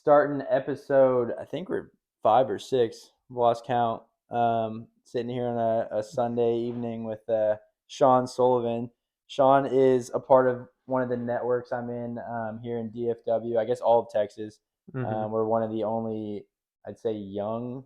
starting episode. I think we're 5 or 6. Lost count. Sitting here on a Sunday evening with Sean Sullivan. Sean is a part of one of the networks I'm in here in DFW. I guess all of Texas. Hmm. We're one of the only, I'd say, young,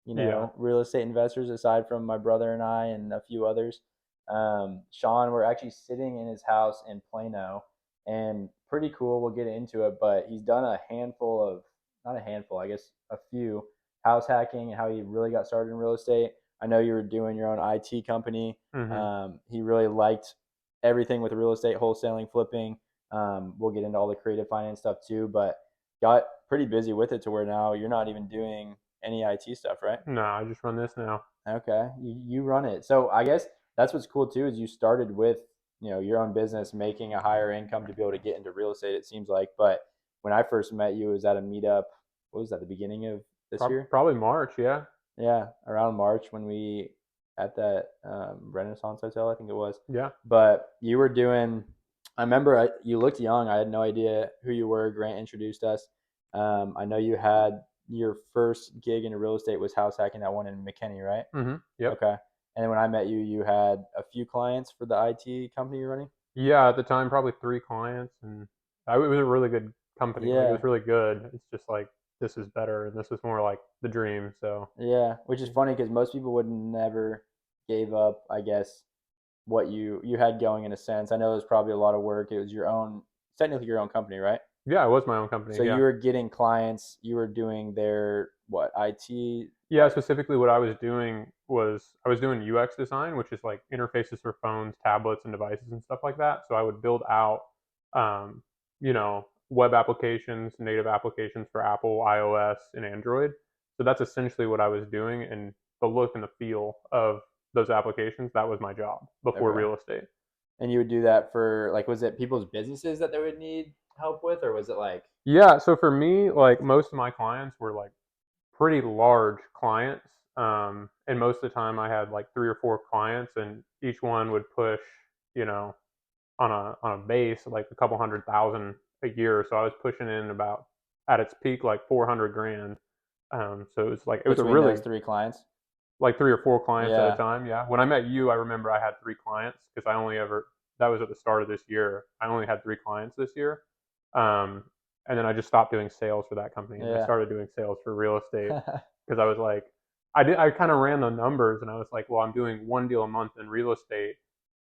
Yeah. real estate investors aside from my brother and I and a few others. Sean, we're actually sitting in his house in Plano, and pretty cool. We'll get into it, but he's done a handful of, not a handful, I guess, a few house hacking and how he really got started in real estate. I know you were doing your own IT company. Hmm. He really liked everything with real estate, wholesaling, flipping. We'll get into all the creative finance stuff too, but got pretty busy with it to where now you're not even doing any IT stuff, right? No, I just run this now. Okay, you run it. So I guess that's what's cool too is you started with your own business, making a higher income to be able to get into real estate. It seems like, but when I first met you, it was at a meetup. What was that? The beginning of this year? Probably March. Yeah. Yeah, around March when we at that Renaissance Hotel, I think it was. Yeah. But you were doing. I remember you looked young. I had no idea who you were. Grant introduced us. I know you had your first gig in real estate was house hacking, that one in McKinney, right? Yep. Okay. And then when I met you, you had a few clients for the IT company you're running? Yeah. At the time, probably 3 clients, and it was a really good company. Like it Yeah. was really good. It's just like this is better, and this is more like the dream. So. Yeah. Which is funny because most people would never gave up, I guess, what you had going in a sense. I know it was probably a lot of work. It was your own, technically your own company, right? Yeah, it was my own company. So you Yeah. were getting clients, you were doing their what, IT, Yeah. like, Specifically, what I was doing was I was doing UX design, which is like interfaces for phones, tablets, and devices and stuff like that. So I would build out, um, web applications, native applications for Apple, iOS, and Android. So that's essentially what I was doing, and the look and the feel of those applications. That was my job before okay. real estate. And you would do that for like, was it people's businesses that they would need help with, or was it like, Yeah. So for me, like most of my clients were like pretty large clients. And most of the time I had like 3 or 4 clients, and each one would push, you know, on a base like a couple 100,000 a year. So I was pushing in about at its peak like 400 grand. So it was a between really those three clients? like 3 or 4 clients at a Yeah. time. Yeah. When I met you, I remember I had 3 clients because I only ever that was at the start of this year. I only had 3 clients this year. Um, and then I just stopped doing sales for that company, and I Yeah. started doing sales for real estate because I was like, I kind of ran the numbers, and I was like, well, I'm doing one deal a month in real estate,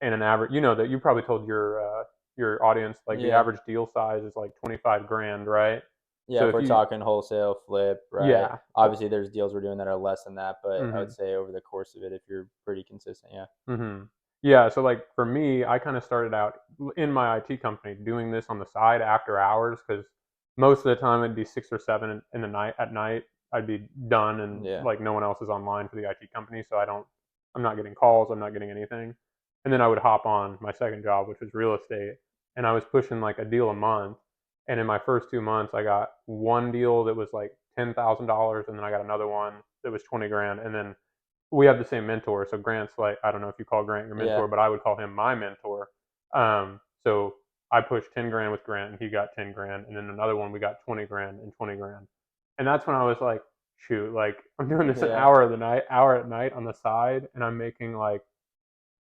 and an average, that you probably told your audience like the Yeah. average deal size is like 25 grand, right? Yeah, So if if we're you talking wholesale flip, right? yeah. Obviously, there's deals we're doing that are less than that, but I would Hmm. say over the course of it, if you're pretty consistent, yeah. Hmm. Yeah, so like for me, I kind of started out in my IT company doing this on the side after hours because most of the time it'd be 6 or 7 in the night at night. I'd be done, and Yeah. like no one else is online for the IT company, so I'm not getting calls, I'm not getting anything. And then I would hop on my second job, which was real estate, and I was pushing like a deal a month. And in my first 2 months, I got one deal that was like $10,000, and then I got another one that was 20 grand, and then we have the same mentor. So Grant's like, I don't know if you call Grant your Yeah. mentor, but I would call him my mentor. So I pushed 10 grand with Grant, and he got 10 grand. And then another one, we got 20 grand and 20 grand. And that's when I was like, shoot, like I'm doing this an Yeah. hour at night on the side, and I'm making like,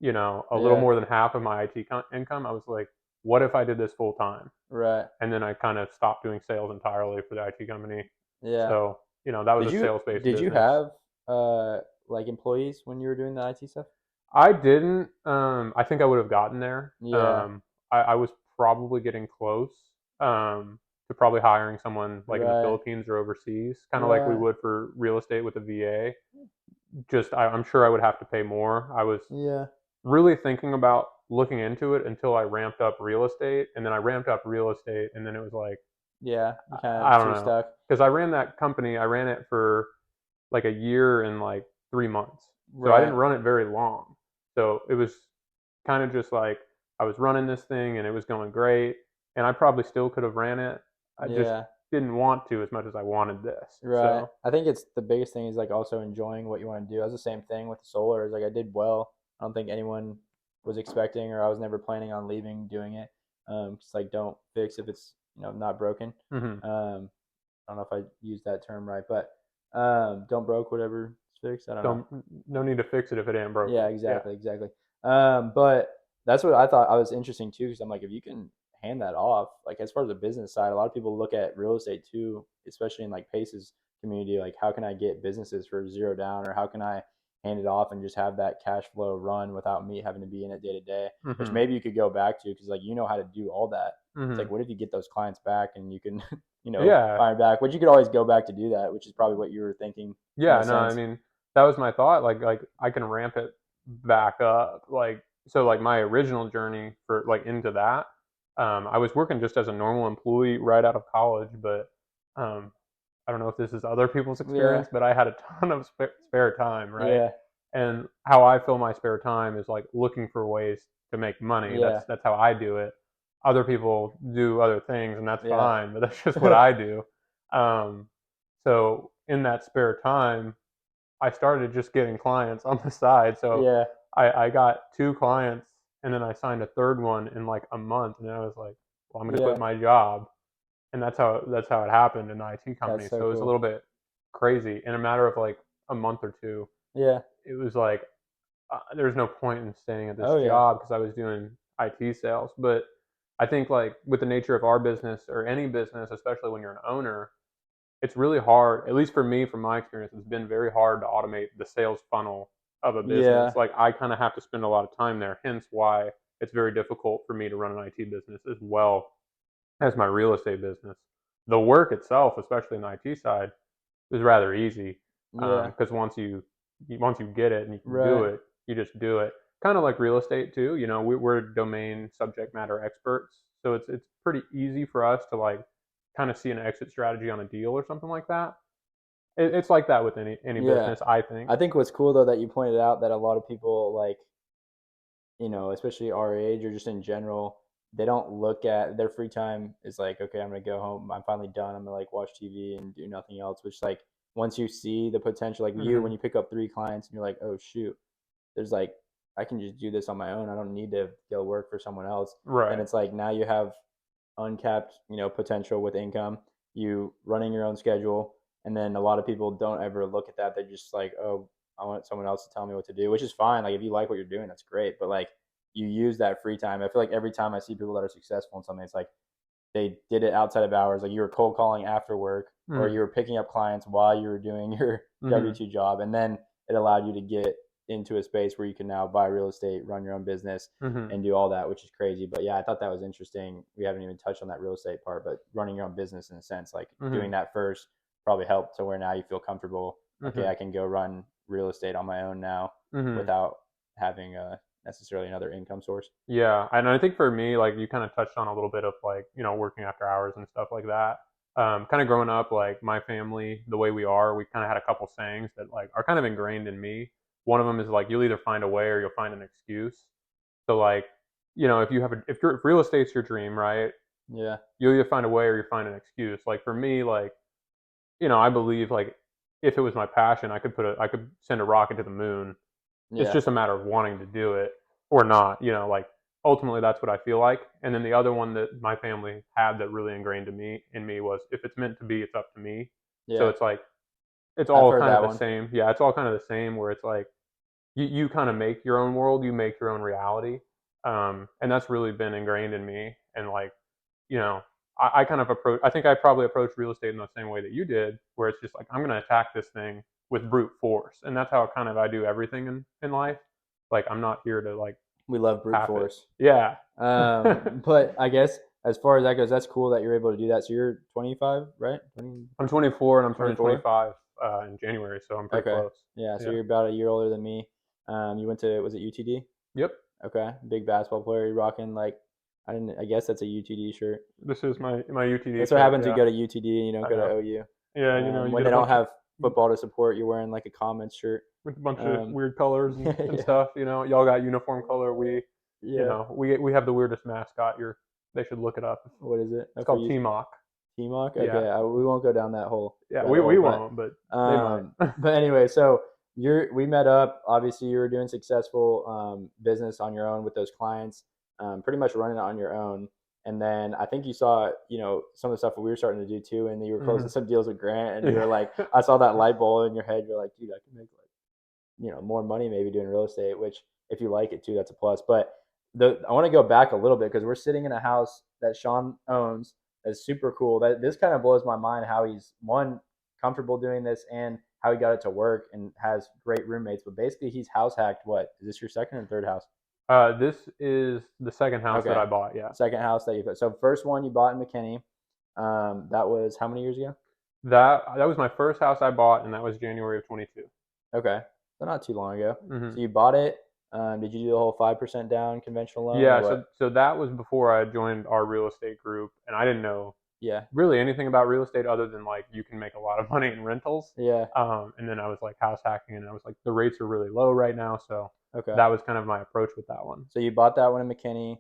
a little Yeah. more than half of my IT income. I was like, what if I did this full time? Right. And then I kind of stopped doing sales entirely for the IT company. Yeah. So, that was Did a you sales based did you business. have like employees when you were doing the IT stuff? I didn't. I think I would have gotten there. Yeah. I was probably getting close to probably hiring someone like in the Right. Philippines or overseas, kind of like we Right. would for real estate with a VA. Just I'm sure I would have to pay more. I was Yeah. really thinking about looking into it until I ramped up real estate, and then I ramped up real estate, and then it was like Yeah. You kind I of don't too know, stuck. because I ran that company. I ran it for like a year and like 3 months. So I didn't Right. run it very long. So it was kind of just like I was running this thing and it was going great. And I probably still could have ran it. I just Yeah. didn't want to as much as I wanted this. Right. So, I think it's the biggest thing is like also enjoying what you want to do. That's the same thing with the solar. Is like I did well. I don't think anyone was expecting, or I was never planning on leaving doing it. Just like don't fix if it's not broken. hmm I don't know if I used that term right, but don't broke whatever is fixed. I don't know. No need to fix it if it ain't broken. Yeah, exactly. But that's what I thought I was interesting too, because I'm like, if you can hand that off, like as far as the business side, a lot of people look at real estate too, especially in like Pace's community. Like, how can I get businesses for zero down, or how can I hand it off and just have that cash flow run without me having to be in it day to day? Which Mm-hmm. maybe you could go back to, because like you know how to do all that. It's Mm-hmm. like, what if you get those clients back and you can, Yeah. find back? Which you could always go back to do that, which is probably what you were thinking in Yeah. a No, I sense. mean, that was my thought. Like I can ramp it back up. Like, so like my original journey for like into that, I was working just as a normal employee right out of college, but um, I don't know if this is other people's Yeah, experience, but I had a ton of spare time, right? yeah, And how I fill my spare time is like looking for ways to make money. yeah, That's how I do it. Other people do other things, and that's yeah. fine, but that's just what I do. Um, so in that spare time, I started just getting clients on the side. So Yeah, I got 2 clients, and then I signed a third one in like a month, and then I was like, well, I'm going to quit yeah, my job, and that's how it happened in the IT company. that's so So it was a cool. little bit crazy in a matter of like a month or two. Yeah. It was like there's no point in staying at this Oh yeah. job because I was doing IT sales. But I think like with the nature of our business or any business, especially when you're an owner, it's really hard. At least for me, from my experience, it's been very hard to automate the sales funnel of a business. Yeah. Like I kind of have to spend a lot of time there. Hence why it's very difficult for me to run an IT business as well as my real estate business. The work itself, especially in the IT side, is rather easy Yeah. because once you get it and you can do Right. it, you just do it. Kind of like real estate too. You know, we're domain subject matter experts, so it's pretty easy for us to like kind of see an exit strategy on a deal or something like that. It's like that with any Yeah. business, I think. I think what's cool though that you pointed out that a lot of people like, especially our age or just in general, they don't look at their free time is like, okay, I'm gonna go home. I'm finally done. I'm gonna like watch TV and do nothing else. Which like once you see the potential, like you, Hmm. when you pick up 3 clients and you're like, oh shoot, there's like I can just do this on my own. I don't need to go work for someone else. Then Right. it's like now you have uncapped, potential with income, you running your own schedule. And then a lot of people don't ever look at that. They're just like, oh, I want someone else to tell me what to do, which is fine. Like if you like what you're doing, that's great. But like you use that free time. I feel like every time I see people that are successful in something, it's like they did it outside of hours. Like you were cold calling after work, or Mm-hmm. you were picking up clients while you were doing your Mm-hmm. W 2 job, and then it allowed you to get into a space where you can now buy real estate, run your own business, Mm-hmm. and do all that, which is crazy. But yeah, I thought that was interesting. We haven't even touched on that real estate part, but running your own business in a sense, like doing Mm-hmm. that first probably helped to where now you feel comfortable. Okay, Mm-hmm. I can go run real estate on my own now Mm-hmm. without having necessarily another income source. Yeah, and I think for me, like you kind of touched on a little bit of like working after hours and stuff like that. Kind of growing up, like my family, the way we are, we kind of had a couple sayings that like are kind of ingrained in me. One of them is like you'll either find a way or you'll find an excuse. So like, if real estate's your dream, right? Yeah, You'll either find a way or you find an excuse. Like for me, like I believe like if it was my passion, I could send a rocket to the moon. It's yeah, just a matter of wanting to do it or not. Like ultimately that's what I feel like. And then the other one that my family had that really ingrained in me was if it's meant to be, it's up to me. So yeah. it's like it's I've all heard kind of that the one. same. Yeah, it's all kind of the same where it's like you kind of make your own world, you make your own reality. And that's really been ingrained in me. And like, you know, I kind of approach, I think I probably approach real estate in the same way that you did, where it's just like, I'm going to attack this thing with brute force. And that's how kind of I do everything in life. Like, I'm not here to like We love brute half it. force. Yeah. But I guess as far as that goes, that's cool that you're able to do that. So you're 25, right? 20, I'm 24 and I'm turning 24? 25 in January. So I'm pretty Okay. close. Yeah. So Yeah. you're about a year older than me. You went to, was it UTD? Yep. Okay. Big basketball player. You're rocking like, I guess that's a UTD shirt. This is my UTD That's what shirt. happens. You Yeah. go to UTD and you don't I go to know. OU. Yeah. You When get they a don't bunch of have football to support, you're wearing like a Comments shirt. with a bunch of Um, weird colors and yeah. stuff. Y'all got uniform color. Yeah. We have the weirdest mascot. They should look it up. What is it? It's For called you, T-Mock. T-Mock? Yeah, Okay. We won't go down that whole yeah. rabbit We hole, but won't, but they might. Um, but anyway, so we met up. Obviously, you were doing successful business on your own with those clients, pretty much running it on your own. And then I think you saw, some of the stuff that we were starting to do too, and you were closing Mhm. some deals with Grant, and you were like, Yeah. I saw that light bulb in your head. You're like, dude, I can make like, more money maybe doing real estate, which if you like it too, that's a plus. But I want to go back a little bit because we're sitting in a house that Sean owns that's super cool. That this kind of blows my mind how he's one comfortable doing this and how he got it to work and has great roommates. But basically, he's house hacked. What is this, your second or third house? This is the second house that Okay, I bought. Yeah. second house that you put. So first one you bought in McKinney. That was how many years ago? That was my first house I bought, and that was January of 22. Okay, so not too long ago. Hmm. So you bought it. Did you do the whole 5% down conventional loan or Yeah, so what? that was before I joined our real estate group, and I didn't know Yeah, really anything about real estate other than like you can make a lot of money in rentals. yeah. And then I was like house hacking, and I was like the rates are really low right now, so Okay. that was kind of my approach with that one. So you bought that one in McKinney.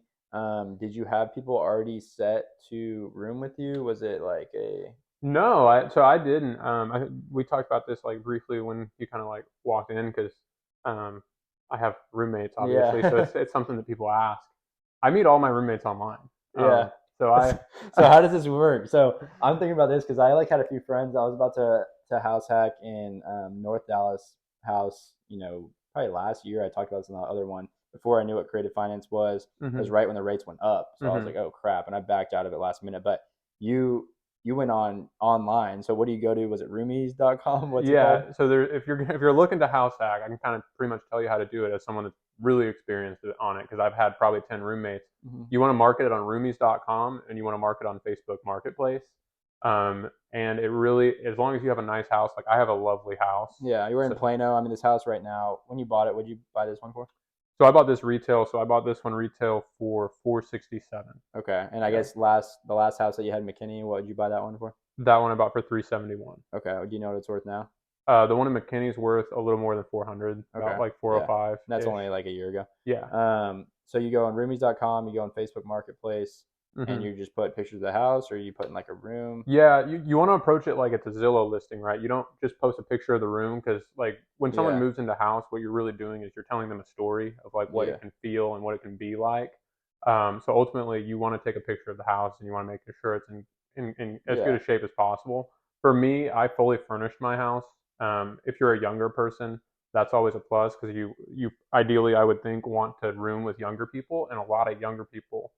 Did you have people already set to room with you? Was it like a No, I didn't. We talked about this like briefly when you kind of like walked in because um, I have roommates obviously, so yeah, it's something that people ask. I meet all my roommates online. yeah. So So how does this work? So I'm thinking about this because I like had a few friends. I was about to house hack in North Dallas house. Probably last year. I talked about this in the other one before I knew what creative finance was. It was hmm right when the rates went up, so I was hmm like, oh crap, and I backed out of it last minute. But you you went on online. So what do you go to? Was it roomies.com? What's it called? Yeah, so if you're looking to house hack, I can kind of pretty much tell you how to do it as someone that's really experienced on it because I've had probably 10 roommates. Hmm. You want to market it on roomies.com and you want to market on Facebook Marketplace. And it really, as long as you have a nice house, like I have a lovely house. Yeah, you were in So, Plano. I'm in this house right now. When you bought it, what'd you buy this one for? so I bought this retail. So I bought this one retail for 467. Okay, and I Yeah, guess the last house that you had in McKinney, what did you buy that one for? that one I bought for 371. Okay, do you know what it's worth now? The one in McKinney's worth a little more than 400, Okay, about like yeah, 405 that's ish. only like a year ago. Yeah. So you go on roomies.com, you go on Facebook Marketplace, and hmm you just put pictures of the house, or you put in like a room. Yeah, you want to approach it like it's a Zillow listing, right? You don't just post a picture of the room because, like, when someone Yeah, moves into a house, what you're really doing is you're telling them a story of like what yeah, it can feel and what it can be like. So ultimately, you want to take a picture of the house and you want to make sure it's in as good yeah, a shape as possible. For me, I fully furnished my house. If you're a younger person, that's always a plus because you ideally, I would think, want to room with younger people, and a lot of younger people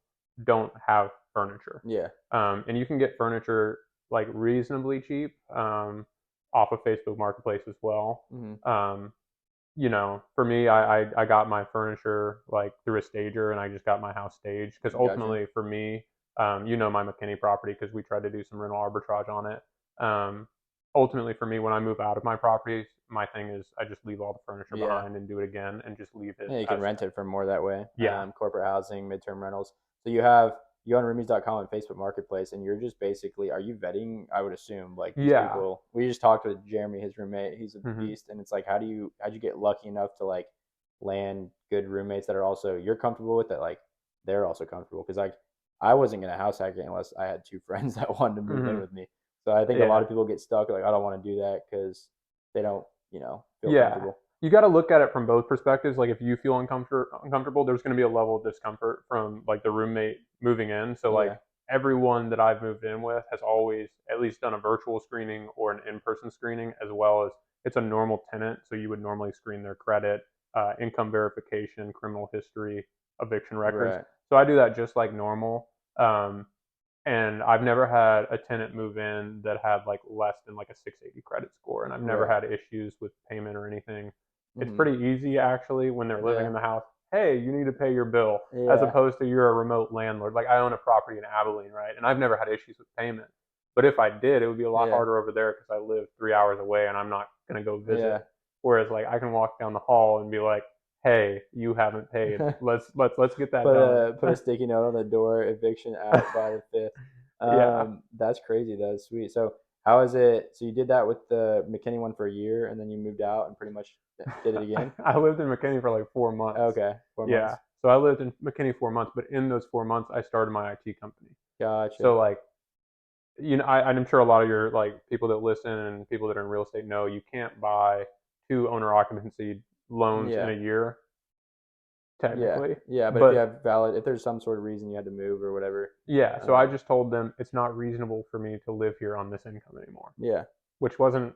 don't have furniture. yeah. And you can get furniture like reasonably cheap off of Facebook Marketplace as well. Hmm. Um, for me, I got my furniture like through a stager, and I just got my house staged because Gotcha. ultimately for me, my McKinney property because we tried to do some rental arbitrage on it. Um, Ultimately for me, when I move out of my properties, my thing is I just leave all the furniture Yeah. behind and do it again and just leave it Yeah, you can as rent it for more that way. yeah. Corporate housing, midterm rentals. So you on roomies.com and Facebook Marketplace, and you're just basically, are you vetting? I would assume like these Yeah. people. We just talked with Jeremy, his roommate. He's a hmm beast, and it's like, how'd you get lucky enough to like land good roommates that are also you're comfortable with that, like they're also comfortable? Because like I wasn't gonna house hack it unless I had two friends that wanted to move in hmm with me. So I think a lot Yeah. of people get stuck like I don't want to do that because they don't feel Yeah. comfortable. You got to look at it from both perspectives. Like if you feel uncomfortable, there's going to be a level of discomfort from like the roommate moving in. So like Yeah, everyone that I've moved in with has always at least done a virtual screening or an in-person screening, as well as it's a normal tenant. So you would normally screen their credit, income verification, criminal history, eviction records. right. So I do that just like normal. Um, and I've never had a tenant move in that had like less than like a 680 credit score, and I've never Right. had issues with payment or anything. It's Mhm. pretty easy actually when they're living Yeah. in the house. Hey, you need to pay your bill, as Yeah. opposed to you're a remote landlord. Like I own a property in Abilene, right? And I've never had issues with payment. But if I did, it would be a lot Yeah. harder over there because I live 3 hours away and I'm not going to go visit. Yeah. Whereas like I can walk down the hall and be like, "Hey, you haven't paid. Let's get that done." Put a sticky note on the door, eviction out by the 5th. Yeah. That's crazy. That's sweet. So how is it? So you did that with the McKinney one for a year, and then you moved out and pretty much did it again. I lived in McKinney for like 4 months. Okay, 4 months. Yeah. So I lived in McKinney 4 months, but in those 4 months, I started my IT company. Gotcha. So like, I'm sure a lot of your like people that listen and people that are in real estate know you can't buy two owner occupancy loans in Yeah. a year. technically. Yeah, but if you have valid, if there's some sort of reason you had to move or whatever. Yeah, so I just told them it's not reasonable for me to live here on this income anymore. Yeah. Which wasn't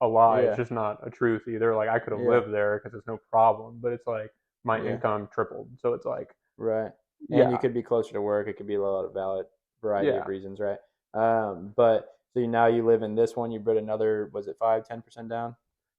a lie. Yeah. It's just not a truth either. Like I could have Yeah. lived there because it's no problem, but it's like my Yeah. income tripled. So it's like, Right. And you yeah, could be closer to work. It could be a lot of valid variety of yeah, reasons, right? But so now you live in this one. You put another, was it 5, 10% down?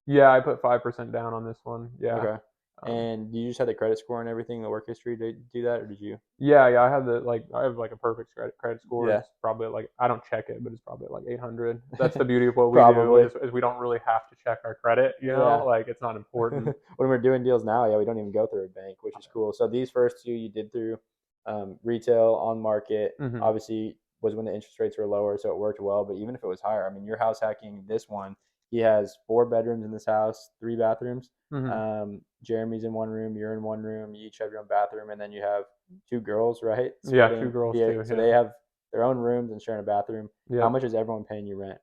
yeah. I put 5% down on this one. Yeah, Okay. And you just had the credit score and everything, the work history to do that, or did you? yeah. I have I have like a perfect credit score. Yeah. It's probably like I don't check it, but it's probably like 800. That's the beauty of what we do Probably. is we don't really have to check our credit. You know, Yeah. like it's not important. When we're doing deals now, yeah, we don't even go through a bank, which is cool. So these first two you did through retail on market. Mm-hmm. Obviously, was when the interest rates were lower, so it worked well. But even if it was higher, I mean, your house hacking this one, he has 4 bedrooms in this house, 3 bathrooms. Mm-hmm. Jeremy's in one room, you're in one room. You each have your own bathroom, and then you have 2 girls, right? Yeah, 2 girls too. So Yeah. they have their own rooms and sharing a bathroom. Yeah. How much is everyone paying you rent?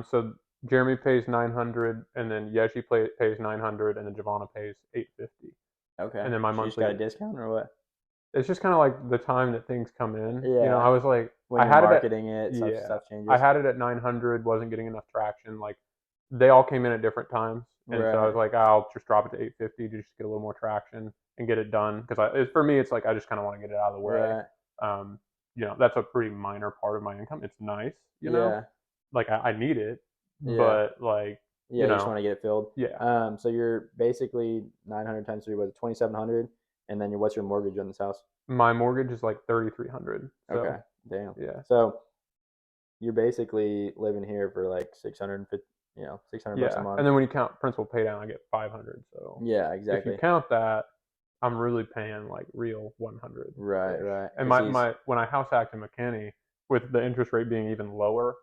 So Jeremy pays 900, and then Yeshi pays 900, and then Giovanna pays 850. Okay. And then my She just monthly. got a discount or what? It's just kind of like the time that things come in. Yeah. You know, I was like, When I you're had marketing it it, yeah, stuff changes. I had it at 900, wasn't getting enough traction. Like they all came in at different times, and so I was like, I'll just drop it to 850 to just get a little more traction and get it done. Because for me, it's like I just kind of want to get it out of the way. Right. You know, that's a pretty minor part of my income. It's nice, you know, Yeah. like I need it, Yeah. but like Yeah, you just want to get it filled. Yeah. So you're basically 900 times 3 was 2,700, and then what's your mortgage on this house? My mortgage is like 3,300. So, Okay, damn. Yeah. So you're basically living here for like 650, $600 a month. And then when you count principal pay down, I get 500. So Yeah, if exactly. you count that, I'm really paying like real 100. Right. And my when I house hacked in McKinney, with the interest rate being even lower,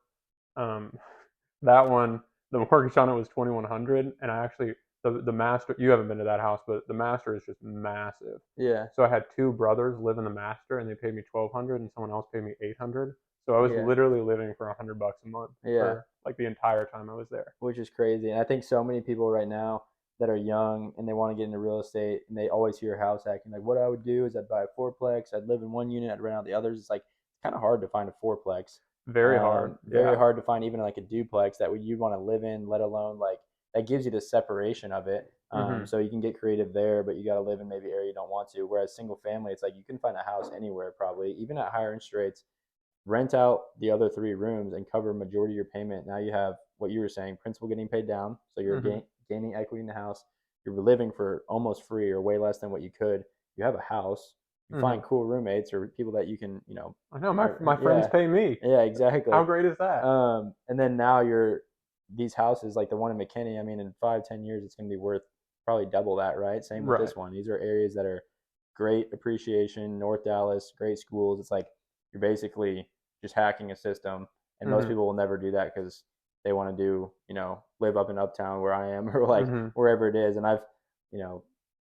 that one, the mortgage on it was 2,100, and I actually the master. You haven't been to that house, but the master is just massive. Yeah. So I had 2 brothers live in the master, and they paid me 1,200, and someone else paid me 800. So I was literally living for $100 a month for like the entire time I was there. Which is crazy. And I think so many people right now that are young and they want to get into real estate and they always hear house hacking. Like what I would do is I'd buy a fourplex, I'd live in one unit, I'd rent out the others. It's like kind of hard to find a fourplex. Very hard. Very hard to find even like a duplex that you'd want to live in, let alone like that gives you the separation of it. So you can get creative there, but you got to live in maybe area you don't want to. Whereas single family, it's like you can find a house anywhere probably, even at higher interest rates. Rent out the other 3 rooms and cover majority of your payment. Now you have what you were saying, principal getting paid down, so you're gaining equity in the house. You're living for almost free or way less than what you could. You have a house. You find cool roommates or people that you can, I know my friends pay me. Yeah, exactly. How great is that? And then now these houses like the one in McKinney. I mean, in 5-10 years, it's going to be worth probably double that, right? Same with this one. These are areas that are great appreciation. North Dallas, great schools. It's like you're basically just hacking a system, and most people will never do that because they want to do live up in uptown where I am or like wherever it is. And I've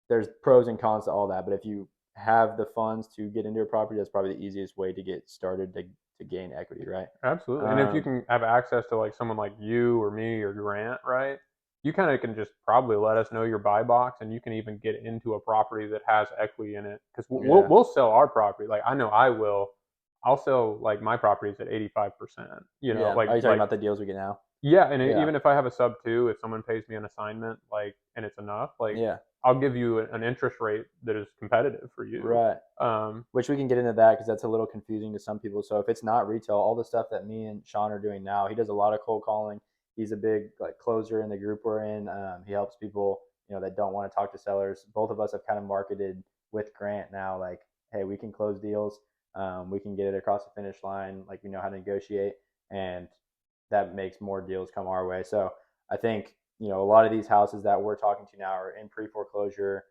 there's pros and cons to all that, but if you have the funds to get into a property, that's probably the easiest way to get started to gain equity, right? Absolutely. And if you can have access to like someone like you or me or Grant, right, you kind of can just probably let us know your buy box, and you can even get into a property that has equity in it, because we'll sell our property. Like I know I will. I'll sell like my properties at 85%. Like are you talking about the deals we get now? Yeah, and even if I have a sub 2, if someone pays me an assignment, like, and it's enough, like, I'll give you an interest rate that is competitive for you. Right. Which we can get into that because that's a little confusing to some people. So if it's not retail, all the stuff that me and Sean are doing now, he does a lot of cold calling. He's a big like closer in the group we're in. He helps people, that don't want to talk to sellers. Both of us have kind of marketed with Grant now, like, hey, we can close deals. We can get it across the finish line. Like we know how to negotiate, and that makes more deals come our way. So I think, a lot of these houses that we're talking to now are in pre-foreclosure,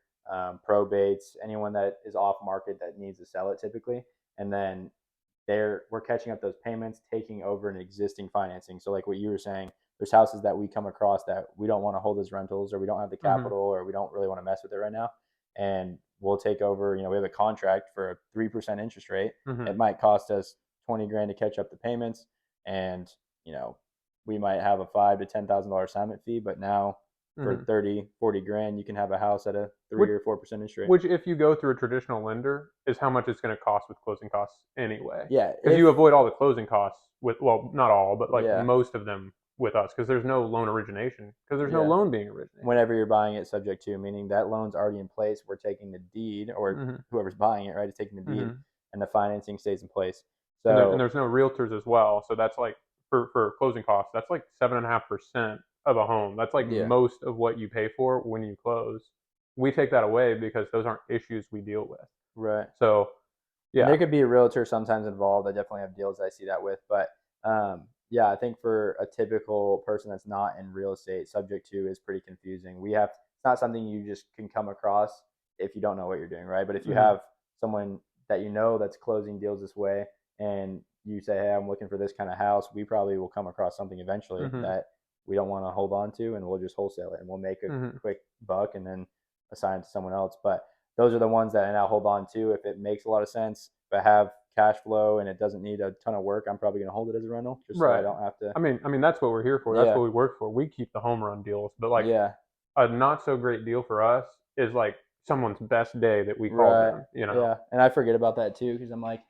probates, anyone that is off market that needs to sell it typically. And then we're catching up those payments, taking over an existing financing. So like what you were saying, there's houses that we come across that we don't want to hold as rentals, or we don't have the capital, or we don't really want to mess with it right now. And we'll take over, we have a contract for a 3% interest rate. It might cost us 20 grand to catch up the payments. And, we might have a $5,000 to $10,000 assignment fee, but now for Mm-hmm. 30, 40 grand, you can have a house at a 3 Which, or 4% interest rate. which, if you go through a traditional lender, is how much it's going to cost with closing costs anyway. Yeah, Because you avoid all the closing costs with, well, not all, but like yeah, most of them with us, because there's no loan origination, because there's no yeah. loan being originated. Whenever you're buying it subject to, meaning that loan's already in place, we're taking the deed, or Mm-hmm. whoever's buying it, right, is taking the deed, Mm-hmm. and the financing stays in place. And So there's no realtors as well, so that's like for closing costs, that's like 7.5% of a home. That's like yeah, most of what you pay for when you close. We take that away because those aren't issues we deal with. right. So And there yeah. could be a realtor sometimes involved. I definitely have deals I see that with, but yeah, I think for a typical person that's not in real estate, subject to is pretty confusing. It's not something you just can come across if you don't know what you're doing, right? But if you Mm-hmm. have someone that you know that's closing deals this way, and you say, "Hey, I'm looking for this kind of house," we probably will come across something eventually Mm-hmm. that we don't want to hold on to, and we'll just wholesale it, and we'll make a Mm-hmm. quick buck and then assign it to someone else. But those are the ones that I now hold on to if it makes a lot of sense. If I have cash flow and it doesn't need a ton of work, I'm probably going to hold it as a rental just so I Right. don't have to. I mean that's what we're here for. That's Yeah, what we work for. We keep the home run deals, but like yeah, a not so great deal for us is like someone's best day that we call right, them. You know. yeah. And I forget about that too because I'm like,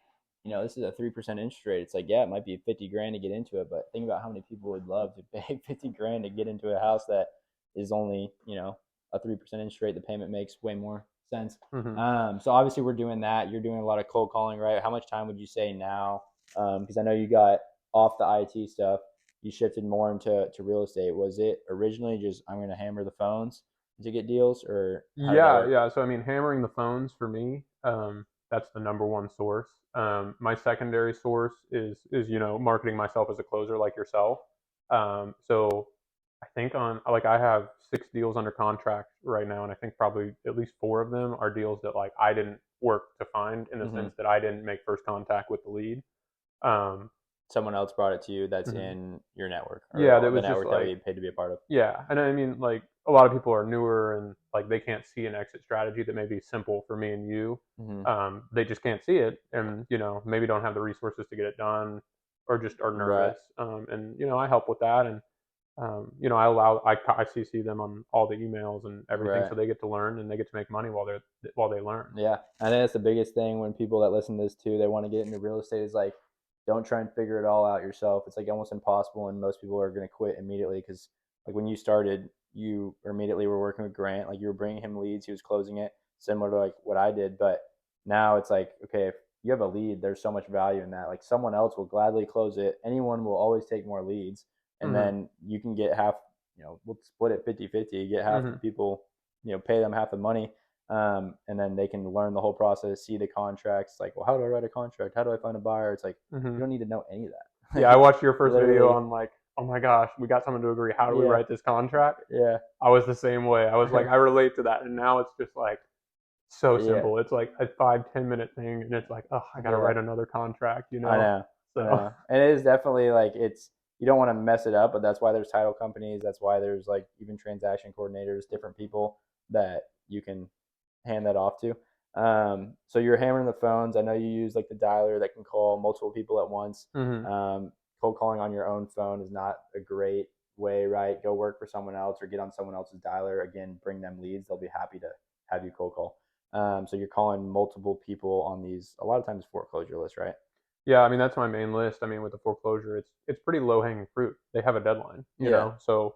this is a 3% interest rate. It's like, yeah, it might be 50 grand to get into it, but think about how many people would love to pay 50 grand to get into a house that is only a 3% interest rate. The payment makes way more sense. Mm-hmm. So obviously we're doing that. You're doing a lot of cold calling, right? How much time would you say now? Because I know you got off the IT stuff, you shifted more into real estate. Was it originally just I'm going to hammer the phones to get deals, or how did that Yeah, work? yeah. So I mean, hammering the phones for me, that's the number one source. My secondary source is marketing myself as a closer like yourself. So I think on like I have 6 deals under contract right now, and I think probably at least 4 of them are deals that like I didn't work to find in the Mm-hmm. sense that I didn't make first contact with the lead. Um, Someone else brought it to you that's mhm. in your network Yeah, that or the was just network that like we paid to be a part of. yeah, and I mean, like a lot of people are newer and like they can't see an exit strategy that may be simple for me and you. Mm-hmm. They just can't see it, and maybe don't have the resources to get it done, or just are Right. nervous. And I help with that, and I CC them on all the emails and everything, Right. so they get to learn and they get to make money while they learn. Yeah. I think that's the biggest thing when people that listen to this too, they want to get into real estate is like, don't try and figure it all out yourself. It's like almost impossible, and most people are going to quit immediately because like when you started, you immediately were working with Grant, like you were bringing him leads, he was closing it, similar to like what I did. But now it's like, okay, if you have a lead, there's so much value in that. Like someone else will gladly close it. Anyone will always take more leads, and Hmm. then you can get half. We'll split it 50-50. Get half the Hmm. people, pay them half the money, and then they can learn the whole process, see the contracts. Like, well, how do I write a contract? How do I find a buyer? It's like Hmm. you don't need to know any of that. Yeah, I Like, watched your first video literally, on like, oh my gosh, we got someone to agree. How do we yeah, write this contract? yeah, I was the same way. I was like, I relate to that, and now it's just like so yeah, simple. It's like a 5-10 minute thing, and it's like, oh, I gotta yeah. write another contract, I know, I So, know, and it is definitely like you don't want to mess it up, but that's why there's title companies. That's why there's like even transaction coordinators, different people that you can hand that off to. So you're hammering the phones. I know you use like the dialer that can call multiple people at once. hmm. Cold calling on your own phone is not a great way, right? Go work for someone else or get on someone else's dialer. Again, bring them leads. They'll be happy to have you cold call. So you're calling multiple people on these, a lot of times foreclosure lists, right? Yeah, I mean that's my main list. I mean with the foreclosure, it's pretty low hanging fruit. They have a deadline, Yeah, so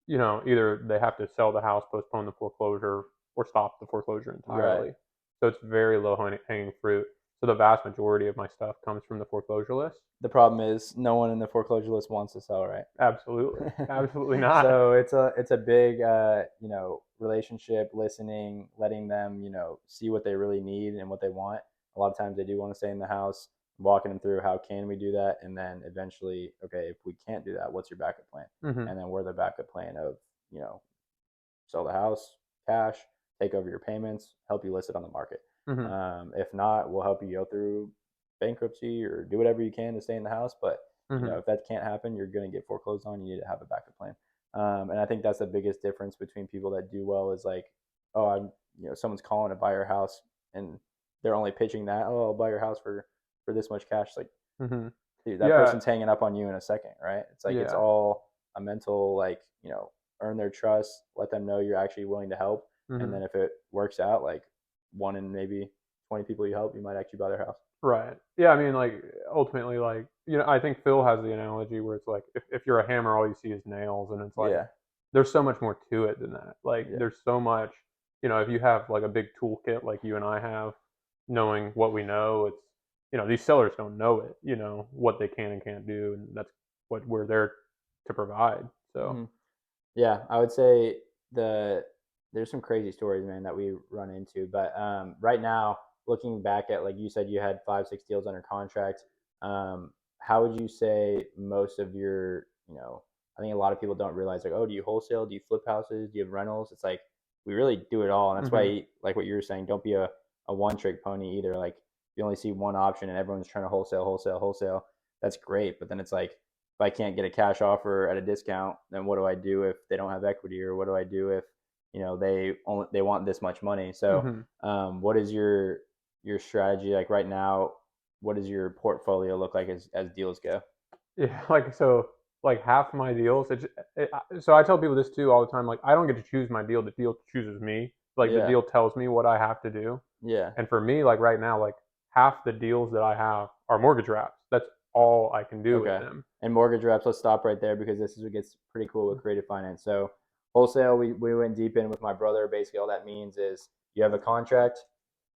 either they have to sell the house, postpone the foreclosure, or stop the foreclosure right. entirely. So it's very low hanging fruit. So the vast majority of my stuff comes from the foreclosure list. The problem is no one in the foreclosure list wants to sell, right? Absolutely, absolutely not. So it's a big relationship, listening, letting them see what they really need and what they want. A lot of times they do want to stay in the house, walking them through how can we do that, and then eventually, okay, if we can't do that, what's your backup plan? Hmm. And then we're the backup plan of you know sell the house, cash, take over your payments, help you list it on the market. Hmm. If not, we'll help you go through bankruptcy or do whatever you can to stay in the house. But Hmm. if that can't happen, you're going to get foreclosed on. You need to have a backup plan. And I think that's the biggest difference between people that do well is like, oh, someone's calling to buy your house and they're only pitching that, oh, I'll buy your house for this much cash. Like, Hmm. dude, that Yeah, person's hanging up on you in a second, right? It's like it's yeah. all a mental earn their trust, let them know you're actually willing to help. And Mm-hmm. then if it works out, like one in maybe 20 people you help, you might actually buy their house. Right. Yeah. I mean, like ultimately, like I think Phil has the analogy where it's like if you're a hammer, all you see is nails, and it's like Yeah. there's so much more to it than that. Like Yeah. there's so much. If you have like a big toolkit like you and I have, knowing what we know, it's these sellers don't know it. What they can and can't do, and that's what we're there to provide. So. Hmm. Yeah. I would say there's some crazy stories, man, that we run into. But right now, looking back at, like you said, you had 5, 6 deals under contract. How would you say most of your, I think a lot of people don't realize, like, oh, do you wholesale? Do you flip houses? Do you have rentals? It's like we really do it all, and that's Mm-hmm. why, like what you were saying, don't be a one trick pony either. Like you only see one option, and everyone's trying to wholesale, wholesale, wholesale. That's great, but then it's like if I can't get a cash offer at a discount, then what do I do if they don't have equity, or what do I do if they want this much money? So, Mm-hmm. what is your strategy like right now? What does your portfolio look like as deals go? Yeah, like so, like half my deals. So I tell people this too all the time. Like I don't get to choose my deal; the deal chooses me. Like the Yeah, deal tells me what I have to do. yeah, And for me, like right now, like half the deals that I have are mortgage wraps. That's all I can do with okay. them. And mortgage reps, let's stop right there because this is what gets pretty cool with creative finance. So wholesale, we went deep in with my brother. Basically, all that means is you have a contract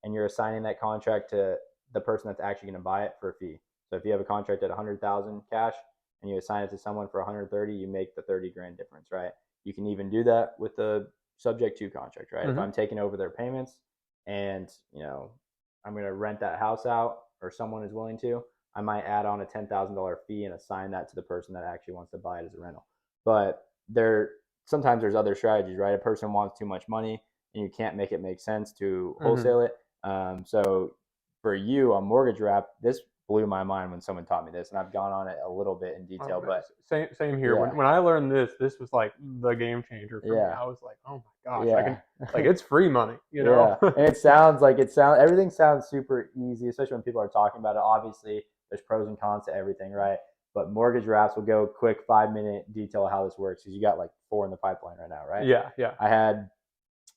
and you're assigning that contract to the person that's actually going to buy it for a fee. So if you have a contract at 100,000 cash and you assign it to someone for 130, you make the 30 grand difference, right? You can even do that with the subject to contract, right? If Mm-hmm. I'm taking over their payments and I'm going to rent that house out, or someone is willing to, I might add on a $10,000 fee and assign that to the person that actually wants to buy it as a rental. But sometimes there's other strategies, right? A person wants too much money and you can't make it make sense to Mm-hmm. wholesale it. So for you, a mortgage wrap, this blew my mind when someone taught me this, and I've gone on it a little bit in Oh, detail. But same here. yeah, When I learned this was like the game changer for me. yeah, I was like, oh my gosh, I can yeah. like it's free money, you know? Yeah, and it sounds everything sounds super easy, especially when people are talking about it. Obviously, there's pros and cons to everything, right? But mortgage wraps will go quick 5 minute detail of how this works because you got like four in the pipeline right now, right? Yeah, yeah. I had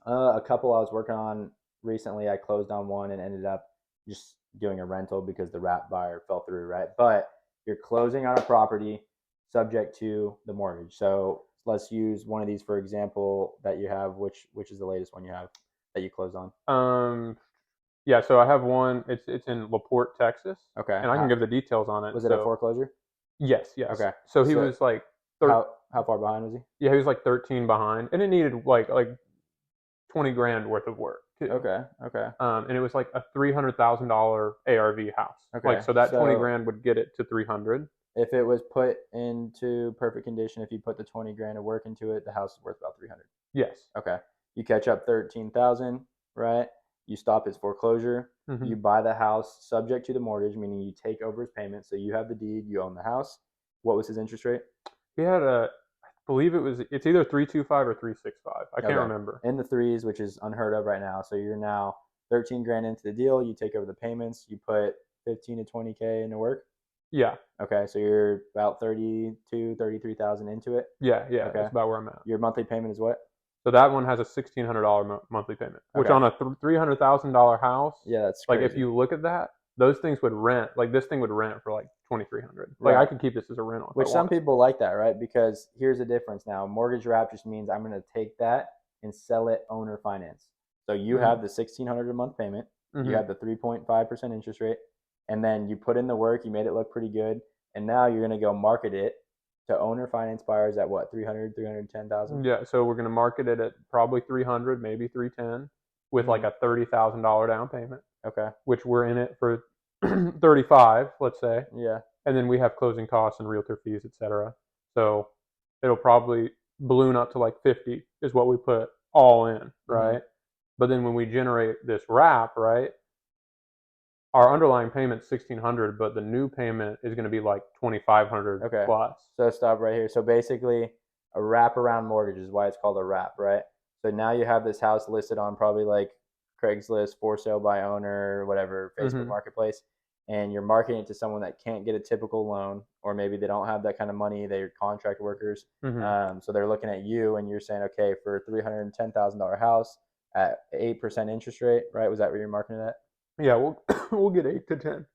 a couple I was working on recently. I closed on one and ended up just doing a rental because the wrap buyer fell through, right? But you're closing on a property subject to the mortgage. So let's use one of these for example that you have. Which is the latest one you have that you closed on? Um, yeah. So I have one. It's in LaPorte, Texas, Okay. and I can give the details on it. Was it a So foreclosure? yes, yes. Okay. So he So was like how far behind was he? yeah, he was like 13 behind, and it needed like 20 grand worth of work too. Okay. Okay. And it was like a $300,000 ARV house. Like Okay. so that 20 So grand would get it to 300. if it was put into perfect condition, if you put the 20 grand of work into it, the house is worth about 300. Yes. Okay. You catch up 13,000, right? You stop his foreclosure. Mm-hmm. You buy the house subject to the mortgage, meaning you take over his payment. So you have the deed, you own the house. What was his interest rate? He had I believe it's either 325 or 365. I can't Okay. remember. In the threes, which is unheard of right now. So you're now 13 grand into the deal. You take over the payments. You put 15 to 20K into work. Yeah, Okay. So you're about 32, 33,000 into it. yeah. Okay. That's about where I'm at. Your monthly payment is what? So that one has a $1,600 monthly payment, which Okay. on a $300,000 house, Yeah, that's like if crazy. you look at that, those things would rent. Like this thing would rent for like 2,300. Like I Right. could keep this as a rental if I Which some wanted. people like that, right? Because here's the difference now. Mortgage wrap just means I'm going to take that and sell it owner finance. So you Mm-hmm. have the 1,600 a month payment, you Mm-hmm. have the 3.5% interest rate, and then you put in the work, you made it look pretty good, and now you're going to go market it to owner finance buyers at what, 300, 310,000? Yeah, so we're gonna market it at probably 300, maybe 310, with like Mm-hmm. a $30,000 down payment, Okay. which we're in it for 35, let's say, Yeah. and then we have closing costs and realtor fees, etc. So it'll probably balloon up to like 50 is what we put all in, Mm-hmm. right? But then when we generate this wrap, right, our underlying payment's 1,600, but the new payment is going to be like 2,500 Okay. plus. So stop right here. So basically, a wraparound mortgage is why it's called a wrap, right? So now you have this house listed on probably like Craigslist, for sale by owner, whatever, Facebook Mm-hmm. Marketplace. and you're marketing it to someone that can't get a typical loan, or maybe they don't have that kind of money, they're contract workers. So they're looking at you and you're saying, okay, for a $310,000 house at 8% interest rate, right? Was that what you're marketing it at? Yeah, we'll get 8 to 10.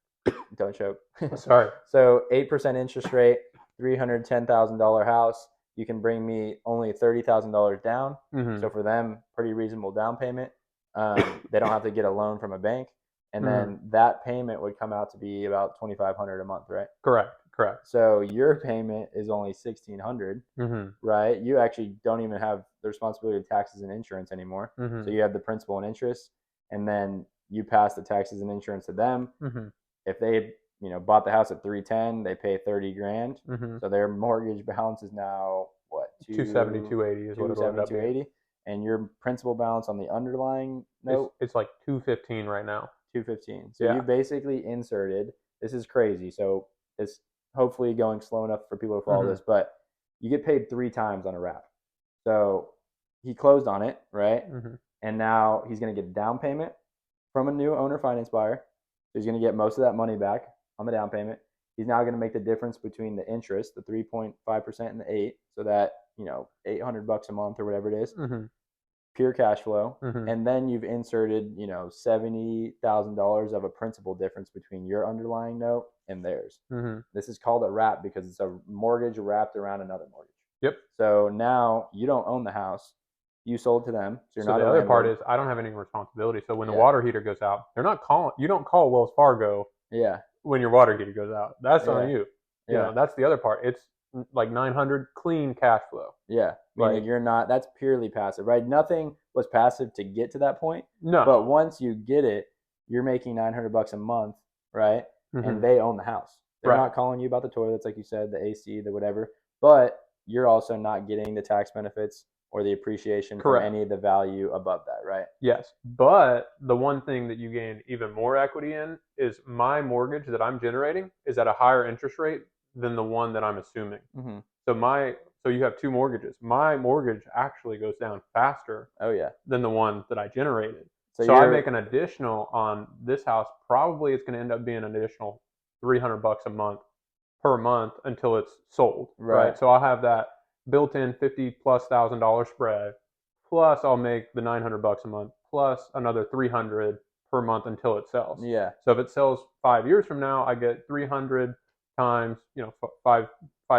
Don't choke. Sorry. So 8% interest rate, $310,000 house. You can bring me only $30,000 down. So for them, pretty reasonable down payment. They don't have to get a loan from a bank, and then that payment would come out to be about $2,500 a month, right? Correct. So your payment is only $1,600, right? You actually don't even have the responsibility of taxes and insurance anymore. So you have the principal and interest, and then you pass the taxes and insurance to them. If they bought the house at 310, they pay 30 grand. So their mortgage balance is now what? 270, 280 is what it'll end up being. 280, and your principal balance on the underlying note, it's like 215 right now. 215. So you basically inserted. This is crazy. So it's hopefully going slow enough for people to follow this, but you get paid 3 times on a wrap. So he closed on it, right? And now he's going to get a down payment from a new owner finance buyer. So he's going to get most of that money back on the down payment. He's now going to make the difference between the interest, the 3.5% and the 8, so that $800 a month or whatever it is, pure cash flow. And then you've inserted $70,000 of a principal difference between your underlying note and theirs. This is called a wrap because it's a mortgage wrapped around another mortgage. Yep. So now you don't own the house. You sold to them. So, the other part is I don't have any responsibility. So when the water heater goes out, they're not calling. You don't call Wells Fargo. When your water heater goes out, that's on you. That's the other part. It's like 900 clean cash flow. Meaning you're not. That's purely passive, right? Nothing was passive to get to that point. No. But once you get it, you're making $900 a month, right? And they own the house. They're not calling you about the toilets, like you said, the AC, the whatever. But you're also not getting the tax benefits or the appreciation from any of the value above that, right? Yes. But the one thing that you gain even more equity in is my mortgage that I'm generating is at a higher interest rate than the one that I'm assuming. So you have 2 mortgages. My mortgage actually goes down faster than the one that I generated. So I make an additional on this house. Probably it's going to end up being an additional $300 a month per month until it's sold. Right. So I'll have that built-in $50,000+ spread, plus I'll make the $900 a month, plus another $300 per month until it sells. So if it sells 5 years from now, I get 300 times, five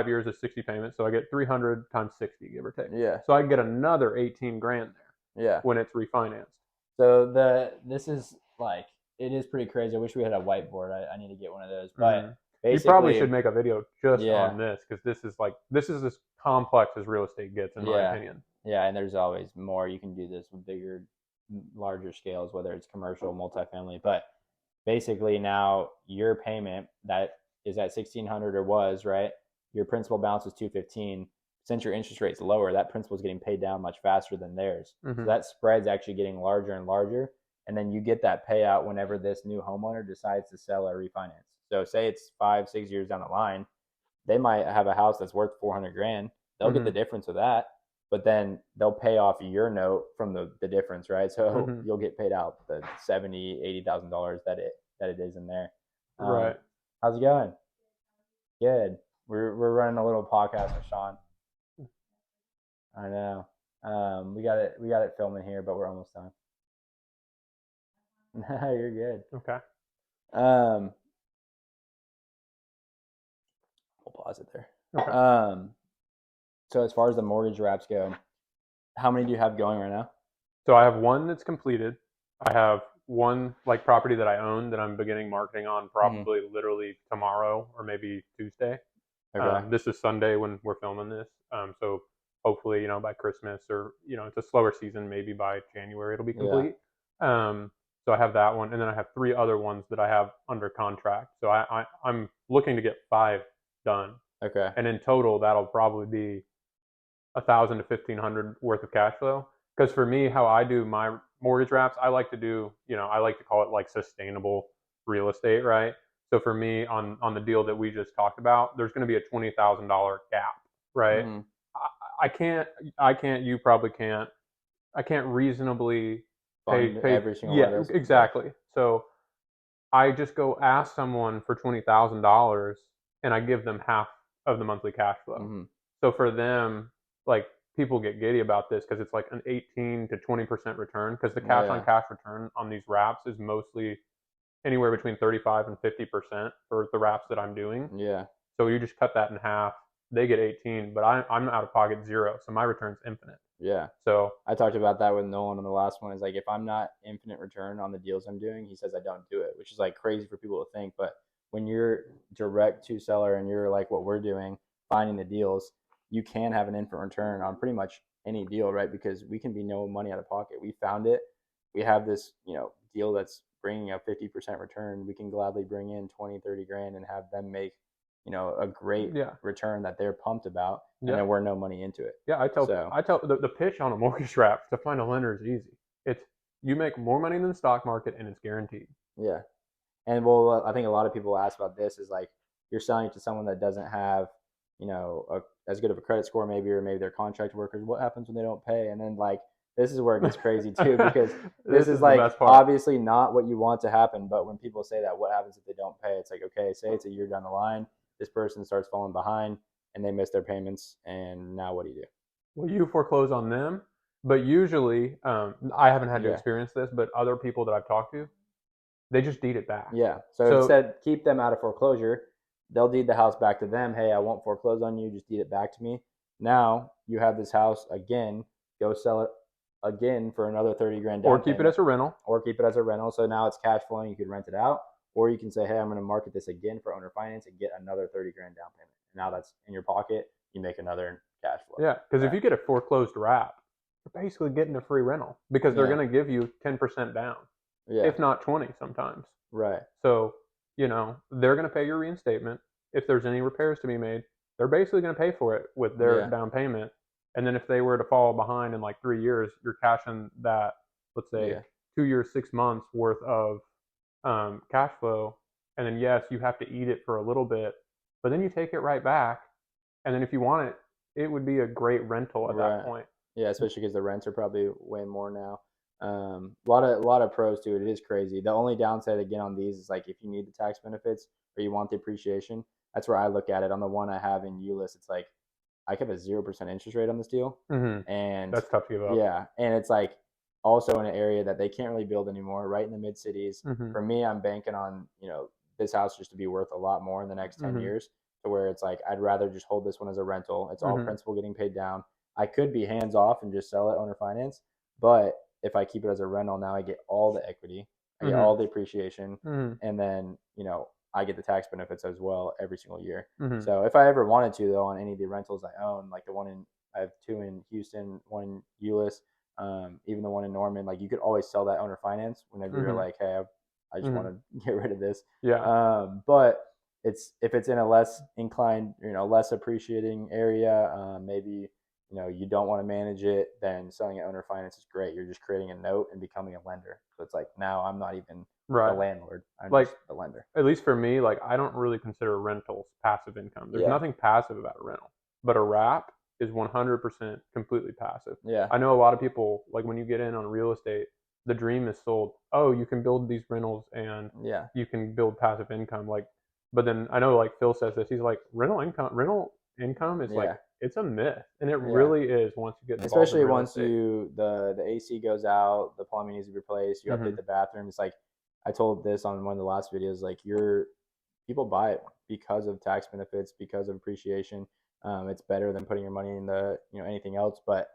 years is 60 payments, so I get 300 times 60, give or take. So I get another 18 grand there. When it's refinanced. So this is like, it is pretty crazy. I wish we had a whiteboard. I need to get one of those, but. You probably should make a video just on this, because this is as complex as real estate gets, in my opinion. And there's always more. You can do this with bigger, larger scales, whether it's commercial, multifamily. But basically now your payment that is at $1,600 or was, right? Your principal balance is $215. Since your interest rate's lower, that principal is getting paid down much faster than theirs. So that spread's actually getting larger and larger. And then you get that payout whenever this new homeowner decides to sell or refinance. So say it's 5-6 years down the line, they might have a house that's worth $400 grand. They'll get the difference of that, but then they'll pay off your note from the difference, right? So you'll get paid out the $70,000-$80,000 that it is in there. Right. How's it going? Good. We're running a little podcast with Sean. I know. We got it filming here, but we're almost done. No, you're good. Okay. We'll pause it there. Okay. So as far as the mortgage wraps go, how many do you have going right now? So I have one that's completed. I have one property that I own that I'm beginning marketing on probably literally tomorrow or maybe Tuesday. This is Sunday when we're filming this. So hopefully, by Christmas or, it's a slower season, maybe by January it'll be complete. So I have that one, and then I have 3 other ones that I have under contract. So I'm looking to get 5 done. Okay. And in total, that'll probably be $1,000 to $1,500 worth of cash flow. Because for me, how I do my mortgage wraps, I like to do, I like to call it sustainable real estate, right? So for me, on the deal that we just talked about, there's going to be a $20,000 gap, right? I can't, you probably can't. I can't reasonably pay every single one of those. Exactly. So I just go ask someone for $20,000 and I give them half of the monthly cash flow. Mm-hmm. So for them, like people get giddy about this because it's like an 18 to 20% return because the Oh cash on yeah. cash return on these wraps is mostly anywhere between 35 and 50% for the wraps that I'm doing. Yeah. So you just cut that in half. They get 18, but I'm out of pocket 0. So my return's infinite. Yeah. So I talked about that with Nolan on the last one. Is like if I'm not infinite return on the deals I'm doing, he says I don't do it, which is like crazy for people to think. But when you're direct to seller and you're like what we're doing, finding the deals, you can have an infinite return on pretty much any deal, right? Because we can be no money out of pocket. We found it. We have this, deal that's bringing a 50% return. We can gladly bring in 20, 30 grand and have them make, a great yeah, return that they're pumped about, and yeah. then we're no money into it. Yeah, So I tell the pitch on a mortgage wrap to find a lender is easy. It's you make more money than the stock market and it's guaranteed. yeah. And well, I think a lot of people ask about this is like you're selling it to someone that doesn't have, as good of a credit score maybe, or maybe they're contract workers. What happens when they don't pay? And then like this is where it gets crazy too, because this This is is the like best part. obviously not what you want to happen. But when people say that, what happens if they don't pay? It's like, okay, say it's a year down the line, this person starts falling behind and they miss their payments, and now what do you do? Well, you foreclose on them, but usually, I haven't had to Yeah. experience this, but other people that I've talked to, they just deed it back. Yeah. So So instead, keep them out of foreclosure. They'll deed the house back to them. Hey, I won't foreclose on you. Just deed it back to me. Now you have this house again. Go sell it again for another 30 grand or down keep it payment, as a rental. or keep it as a rental. So now it's cash flowing. You could rent it out, or you can say, hey, I'm going to market this again for owner finance and get another 30 grand down payment. Now that's in your pocket. You make another cash flow. Yeah, because if Right. you get a foreclosed wrap, you're basically getting a free rental because they're Yeah. going to give you 10% down, Yeah. if not 20 sometimes. Right. So, they're going to pay your reinstatement. If there's any repairs to be made, they're basically going to pay for it with their Yeah. down payment. And then if they were to fall behind in like 3 years, you're cashing that, let's say, Yeah. 2 years, 6 months worth of cash flow. And then, yes, you have to eat it for a little bit, but then you take it right back. And then if you want it, it would be a great rental at that Right. point. Yeah, especially because the rents are probably way more now. A lot of pros to it. It is crazy. The only downside again on these is like if you need the tax benefits or you want the appreciation, that's where I look at it. On the one I have in ULIS, it's like I have a 0% interest rate on this deal, Mm-hmm. and That's tough to give up. yeah, and it's like also in an area that they can't really build anymore, right in the mid cities. Mm-hmm. For me, I'm banking on this house just to be worth a lot more in the next 10 years, to where it's like I'd rather just hold this one as a rental. It's all Mm-hmm. principal getting paid down. I could be hands off and just sell it owner finance, but if I keep it as a rental, now I get all the equity, I get Mm-hmm. all the appreciation, Mm-hmm. and then I get the tax benefits as well every single year. Mm-hmm. So if I ever wanted to, though, on any of the rentals I own, like I have two in Houston, one in Euless, even the one in Norman, like you could always sell that owner finance whenever you're Mm-hmm. like, hey, I just Mm-hmm. want to get rid of this. Yeah. But if it's in a less inclined, less appreciating area, maybe you don't want to manage it, then selling it owner finance is great. You're just creating a note and becoming a lender. So it's like now I'm not even the Right. landlord. I'm Like just the lender. at least for me, like I don't really consider rentals passive income. There's Yeah. nothing passive about a rental, but a wrap is 100% completely passive. Yeah. I know a lot of people like when you get in on real estate, the dream is sold. Oh, you can build these rentals and Yeah. you can build passive income. Like, but then I know like Phil says this. He's like rental income is like Yeah. it's a myth, and it Yeah. really is once you get involved in Especially real once estate. the AC goes out, the plumbing needs to be replaced, you Mm-hmm. update the bathroom. It's like I told this on one of the last videos, like people buy it because of tax benefits, because of appreciation. It's better than putting your money in the anything else, but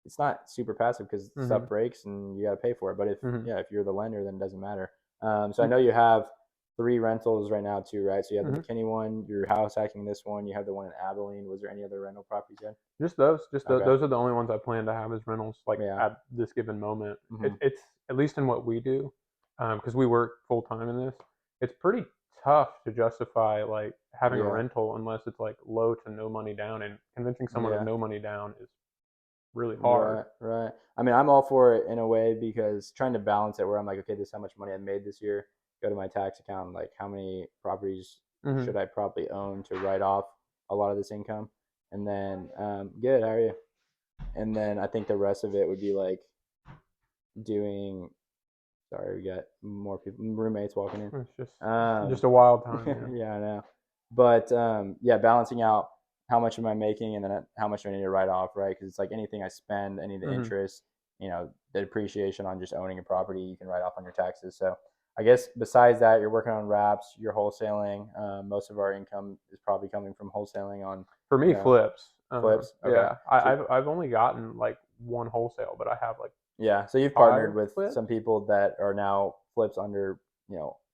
it's not super passive because Mm-hmm. stuff breaks and you got to pay for it. But if Mm-hmm. yeah, if you're the lender, then it doesn't matter. So I know you have three rentals right now too, right? So you have the Mm-hmm. McKinney one, you're house hacking this one, you have the one in Abilene. Was there any other rental properties you had? Just those, Okay. those are the only ones I plan to have as rentals. Like Yeah. at this given moment, Mm-hmm. it's at least in what we do, because we work full time in this. It's pretty tough to justify like having a Yeah. rental unless it's like low to no money down, and convincing someone of Yeah. no money down is really hard. Right, right. I mean, I'm all for it in a way, because trying to balance it where I'm like, okay, this is how much money I made this year. Go to my tax account, like how many properties Mm-hmm. should I probably own to write off a lot of this income? And then, good, how are you? And then I think the rest of it would be like doing Sorry, we got more people, roommates walking in. It's just Um, a wild time, man. yeah, I know. But yeah, balancing out how much am I making and then how much do I need to write off, right? Because it's like anything I spend, any of the Mm-hmm. interest, the depreciation on just owning a property, you can write off on your taxes. So I guess besides that, you're working on wraps, you're wholesaling. Most of our income is probably coming from wholesaling on, For you me, know, flips. flips. Okay. Yeah, So, I've only gotten like one wholesale, but I have like yeah. So you've partnered 5 with flips. some people that are now flips under,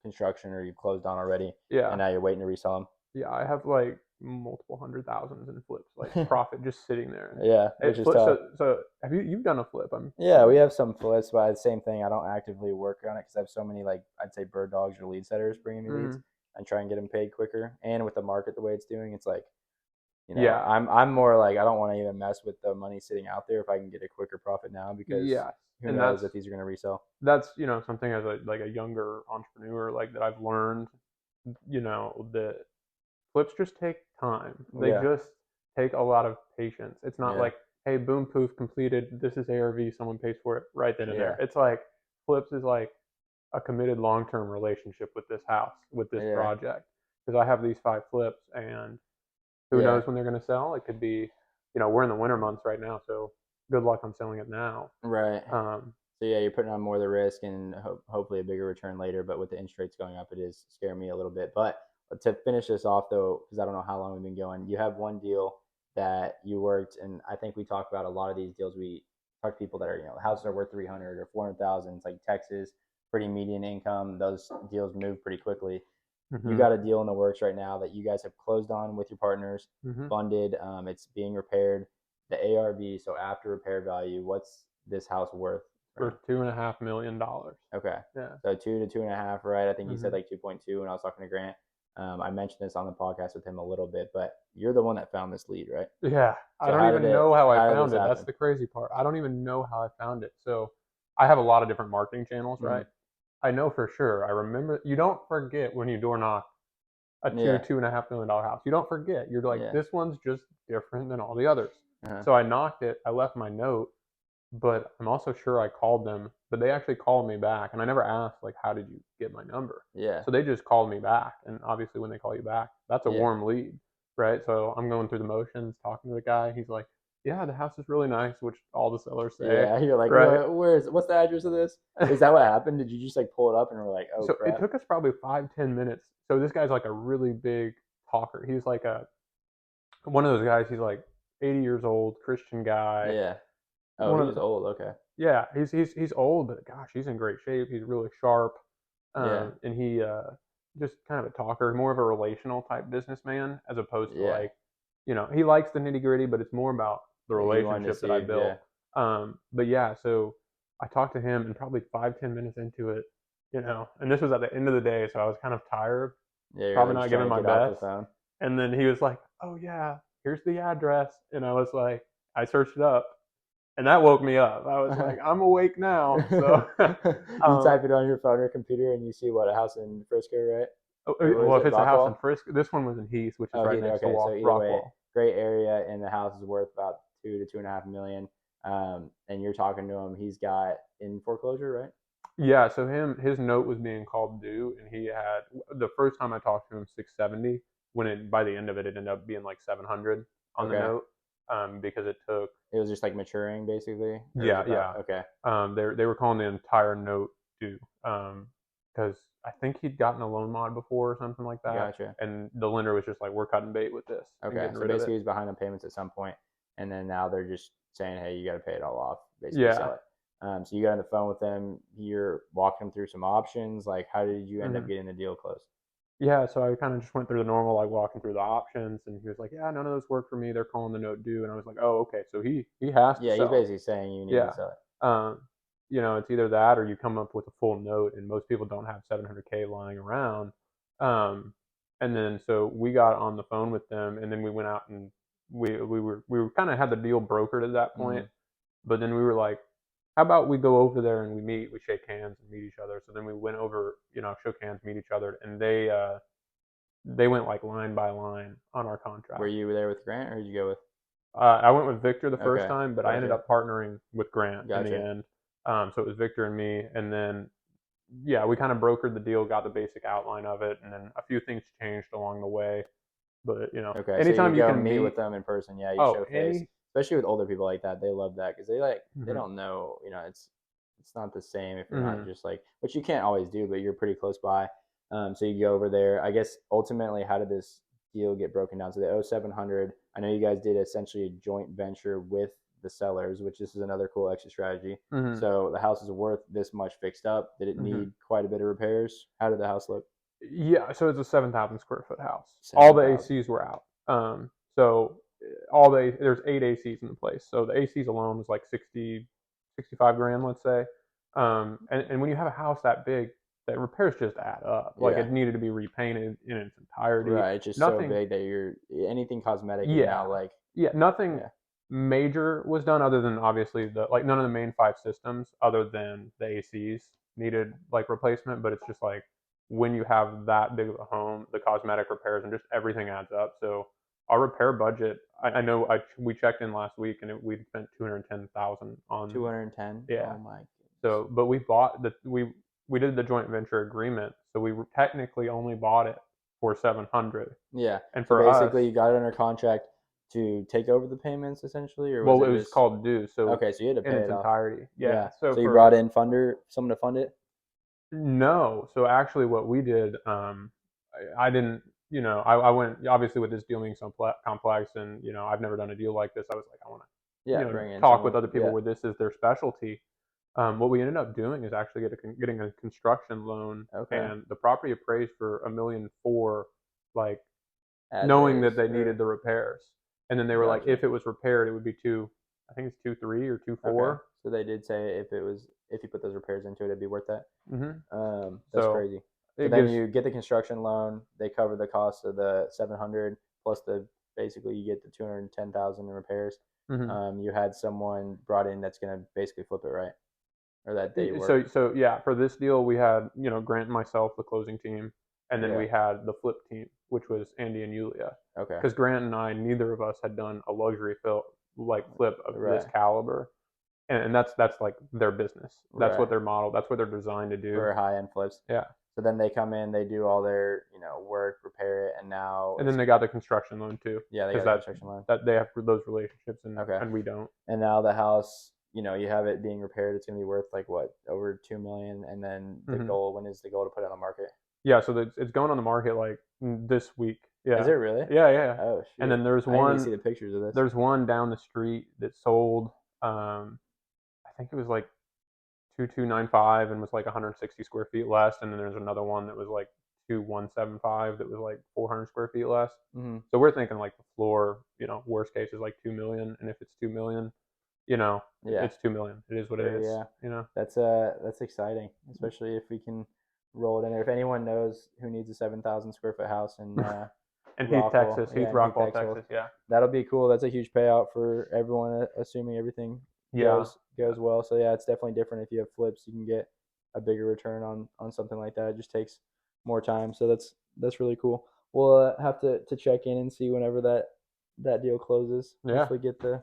construction or you've closed on already and Yeah, now you're waiting to resell them. yeah, I have like multiple hundred thousands in flips, like profit just sitting there. And Yeah, which it is flip. tough. So have you've done a flip? I'm Yeah, we have some flips, but the same thing. I don't actively work on it because I have so many, like, I'd say bird dogs or lead setters bringing me leads. Mhm. I try and get them paid quicker. And with the market the way it's doing, it's like, Yeah, I'm more like I don't want to even mess with the money sitting out there if I can get a quicker profit now because yes, who and knows if these are going to resell. that's something as a younger entrepreneur like that I've learned. The flips just take time. They Yeah, just take a lot of patience. It's not yeah, like, hey, boom, poof, completed. This is ARV. Someone pays for it right then and there. yeah, It's like flips is like a committed long-term relationship with this house, with this yeah, project. Because I have these 5 flips, and who yeah. knows when they're going to sell? It could be, we're in the winter months right now, so good luck on selling it now. Right. Um, So yeah, you're putting on more of the risk and hopefully a bigger return later. But with the interest rates going up, it is scaring me a little bit. But to finish this off though, because I don't know how long we've been going, you have one deal that you worked, and I think we talk about a lot of these deals. We talk to people that are houses are worth 300 or 400,000. It's like Texas, pretty median income. Those deals move pretty quickly. You mm-hmm, got a deal in the works right now that you guys have closed on with your partners, mm-hmm. funded. It's being repaired. The ARV, so after repair value, what's this house worth? Right. For $2.5 million. Okay. Yeah. So 2 to 2.5, right? I think he said Mm-hmm. like 2.2 when I was talking to Grant. I mentioned this on the podcast with him a little bit, but you're the one that found this lead, right? Yeah, I So don't even know how I how did found this it. That's happen? the crazy part. I don't even know how I found it. So I have a lot of different marketing channels, Mm-hmm. right? I know for sure. I remember. You don't forget when you door knock a Yeah. $2.5 million house. You don't forget. You're like, Yeah. this one's just different than all the others. Uh-huh. So I knocked it. I left my note, but I'm also sure I called them. But they actually called me back, and I never asked like, how did you get my number? Yeah. So they just called me back, and obviously when they call you back, that's a Yeah. warm lead, right? So I'm going through the motions, talking to the guy. He's like, yeah, the house is really nice, which all the sellers say, Yeah. You're like, right? what's the address of this? Is that what happened? Did you just like pull it up and we're like, oh So it crap? took us probably 5-10 minutes. So this guy's like a really big talker. He's like a one of those guys. He's like 80 years old, Christian guy. Yeah. Oh, One he of was old. Okay. Yeah, he's old, but gosh, he's in great shape. He's really sharp, Yeah. and he just kind of a talker, more of a relational type businessman as opposed to Yeah. like, he likes the nitty gritty, but it's more about the Yeah. He wanted to relationship that I see. Yeah. built. But yeah, so I talked to him, and probably 5-10 minutes into it, and this was at the end of the day, so I was kind of tired, Yeah. You're probably like not just giving trying to my get off the best. phone. And then he was like, "Oh yeah, here's the address," and I was like, I searched it up, and that woke me up. I was like, I'm awake now. So, You um, type it on your phone or computer and you see what a house in Frisco, right? Or what well, is if it, it's a house in Rockwall? Frisco, this one was in Heath, which is Oh, right Heather. next to Okay, so either way, Rockwall. great area, and the house is worth about 2 to 2.5 million. And you're talking to him. He's got in foreclosure, right? Yeah, so his note was being called due, and he had the first time I talked to him 670. When by the end of it, it ended up being like 700 on the Okay. note, because it took. It was just like maturing, basically, or was Yeah, it about yeah. okay? They were calling the entire note due, because I think he'd gotten a loan mod before or something like that, Gotcha. and the lender was just like, "We're cutting bait with this and Okay, getting so rid of it." basically, he's behind on payments at some point, and then now they're just saying, "Hey, you got to pay it all off." Basically, Yeah. sell it. So you got on the phone with them. You're walking them through some options. Like, how did you end up Hmm. getting the deal closed? Yeah, so I kind of just went through the normal, like walking through the options, and he was like, "Yeah, none of those work for me. They're calling the note due," and I was like, "Oh, okay, so he has to Yeah, he's sell." basically saying you need to Yeah. sell it. Um, it's either that or you come up with a full note, and most people don't have 700K lying around. Um, and then so we got on the phone with them, and then we went out and we were kind of had the deal brokered at that point, Mm-hmm. but then we were like, how about we go over there and we meet, we shake hands and meet each other. So then we went over, shook hands, meet each other, and they went like line by line on our Were contract. you there with Grant, or did you go with? I went with Victor the first Okay, time, but I ended gotcha, up partnering with Grant in the gotcha. end. So it was Victor and me, and then yeah, we kind of brokered the deal, got the basic outline of it, and then a few things changed along the way. But Okay, so you anytime you go can meet with meet, them in person. Yeah, you oh, show face, especially with older people like that. They love that because they mhm, don't know. It's not the same if you're not mhm. just like, which you can't always do, but you're pretty close by. So you go over there. I guess ultimately, how did this deal get broken down? So the 0700. I know you guys did essentially a joint venture with the sellers, which this is another cool exit strategy. Mhm. So the house is worth this much fixed up. Did it Mhm. need quite a bit of repairs? How did the house look? Yeah, so it's a 7,000 square foot house. All the 7,000. ACs were out. So all there's 8 ACs in the place. So the ACs alone was like 60, 65 grand, let's say. And when you have a house that big, the repairs just add up. Like Yeah. it needed to be repainted in its entirety. Right. It's just so Nothing, big that you're anything cosmetic is yeah, now like, yeah, nothing yeah. major was done other than obviously none of the main 5 systems other than the ACs needed like replacement. But it's just like when you have that big of a home, the cosmetic repairs and just everything adds up. So our repair budget, I know we checked in last week and we spent 210,000 on, 210. yeah. Oh my goodness. So but we bought we did the joint venture agreement, so we technically only bought it for 700. Yeah. And So for us, basically, you got it under contract to take over the payments essentially, or was well, it it was just called due, so okay? So you had to in pay its it off. entirety. Yeah. Yeah. So So you for brought in someone to fund it. no, so actually, what we did, I didn't, I went obviously with this deal being so complex, and I've never done a deal like this. I was like, I want to, Yeah. Bring in talk with someone. other people Yeah. where this is their specialty. What we ended up doing is actually getting a construction loan, Okay. and the property appraised for 1,000,004, like As knowing that is they needed or the repairs, and then they were like, gotcha. if it was repaired, it would be I think it's 2.3 or two Okay. four. So they did say if you put those repairs into it, it'd be worth that. Mm-hmm. That's So crazy. So it then gives you get the construction loan. They cover the cost of the 700 plus the basically you get the 210,000 in repairs. mhm. You had someone brought in that's gonna basically flip it, right? Or that they work. So yeah, for this deal we had Grant and myself, the closing team, and then Yeah. we had the flip team, which was Andy and Yulia, Okay. because Grant and I, neither of us had done a luxury flip of this Right. caliber, and that's like their business. That's what Right. their model. That's what they're designed to do. For high end flips. Yeah, So then they come in, they do all their work, repair it, and now and then it's they got the construction loan too, yeah they got because a construction loan. that they have those relationships, and Okay. we don't. And now the house, you have it being repaired. It's gonna be worth like what over 2 million. And then the Hmm. goal, when is the goal to put it on the market? Yeah, so it's going on the market like this week. Is Yeah, it really? yeah, yeah. Oh And shoot! then I need to see the pictures of this. there's one down the street that sold. I think it was like 2295 and was like 160 square feet less, and then there's another one that was like 2175 that was like 400 square feet less. Hmm. So we're thinking like the floor, worst case is like 2 million, and if it's 2 million, Yeah. it's 2 million. It is what it Sure. is. Yeah. That's exciting, especially if we can roll it in there. If anyone knows who needs a 7,000 square foot house in And Heath, Rockwell, Texas, yeah, Heath in Heath, Rockwall, Texas, Texas. Yeah, that'll be cool. That's a huge payout for everyone, assuming everything yeah, goes well. So yeah, it's definitely different. If you have flips, you can get a bigger return on something like that. It just takes more time. So that's really cool. We'll have to check in and see whenever that deal closes. yeah. Hopefully get the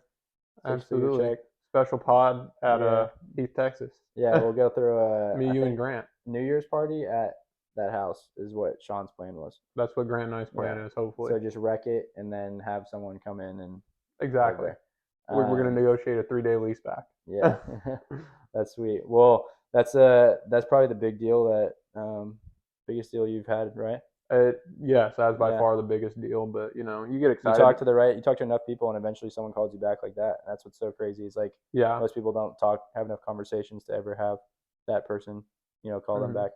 6 figure Absolutely. check. Special pod at Yeah, Heath, Texas. yeah. We'll go through Me, I you, and think Grant. New Year's party at that house is what Sean's plan was. That's what Grant and I's Yeah. plan is, hopefully. So just wreck it and then have someone come in and live Exactly. there. We're going to negotiate a 3-day lease back. Yeah, that's sweet. Well, that's probably the big deal that biggest deal you've had, right? Yes, that's by Yeah. far the biggest deal, but you get You excited. you talk to enough people, and eventually someone calls you back like that. That's what's so crazy. It's like Yeah. most people don't have enough conversations to ever have that person, call them Mhm. back.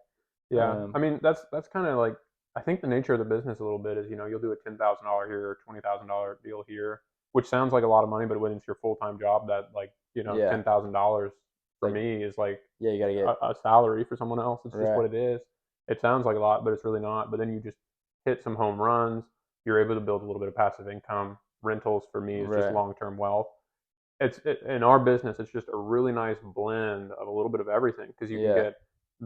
Yeah. Um, I mean, that's kind of like, I think the nature of the business a little bit is, you'll do a $10,000 here or $20,000 deal here, which sounds like a lot of money, but when it's your full-time job, that like, yeah, $10,000 for like me is like yeah, you gotta get a salary for someone else. It's just right. what it is. It sounds like a lot, but it's really not. But then you just hit some home runs. You're able to build a little bit of passive income. Rentals for me is just Right. long-term wealth. In our business, it's just a really nice blend of a little bit of everything, because Yeah.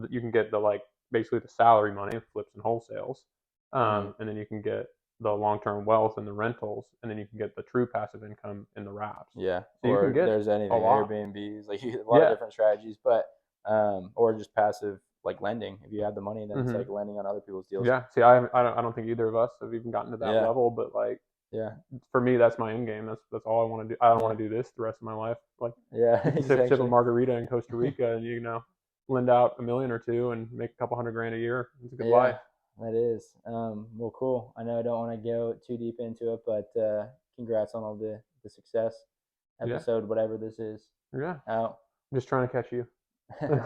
you can get the like basically the salary money, flips and wholesales, Hmm. and then you can get the long-term wealth and the rentals, and then you can get the true passive income in the wraps. Yeah. So you can Or get there's a anything lot. Airbnbs, like a lot of Yeah. different strategies, but or just passive like lending. If you have the money, then it's like lending on other people's deals. Yeah. See, I don't think either of us have even gotten to that level, but like, for me, that's my end game. That's all I want to do. I don't want to do this the rest of my life. Like, exactly. sip a margarita in Costa Rica, and lend out $1 million or $2 million and make a couple $100,000 a year. It's a good life. That is. Well, cool. I know I don't want to go too deep into it, but congrats on all the success episode, whatever this is. Yeah. Out. I'm just trying to catch you. Thanks.